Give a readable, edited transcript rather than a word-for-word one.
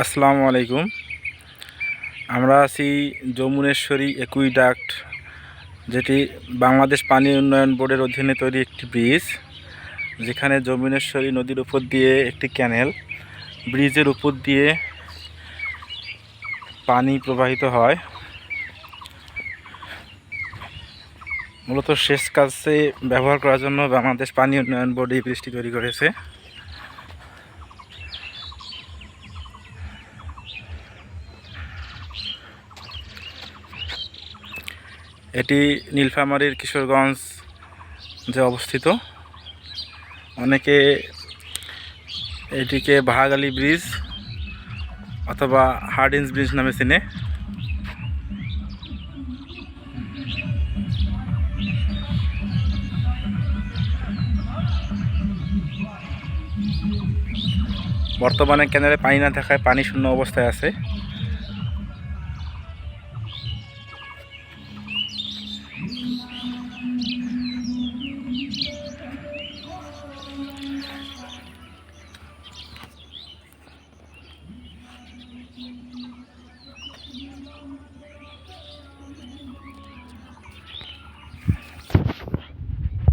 আসসালামু আলাইকুম। আমরা আছি যমুনেশ্বরী একুইডাক্ট, যেটি বাংলাদেশ পানি উন্নয়ন বোর্ডের অধীনে তৈরি একটি ব্রিজ, যেখানে যমুনেশ্বরী নদীর উপর দিয়ে একটি ক্যানেল, ব্রিজের উপর দিয়ে পানি প্রবাহিত হয়। মূলত সেচ কাজে ব্যবহার করার জন্য বাংলাদেশ পানি উন্নয়ন বোর্ড এই ব্রিজটি তৈরি করেছে। এটি নীলফামারীর কিশোরগঞ্জ যে অবস্থিত। অনেকে এটিকে বাহাগালী ব্রিজ অথবা হার্ডিন্স ব্রিজ নামে চেনে। বর্তমানে ক্যানেলে পানি না থাকায় পানি শূন্য অবস্থায় আছে।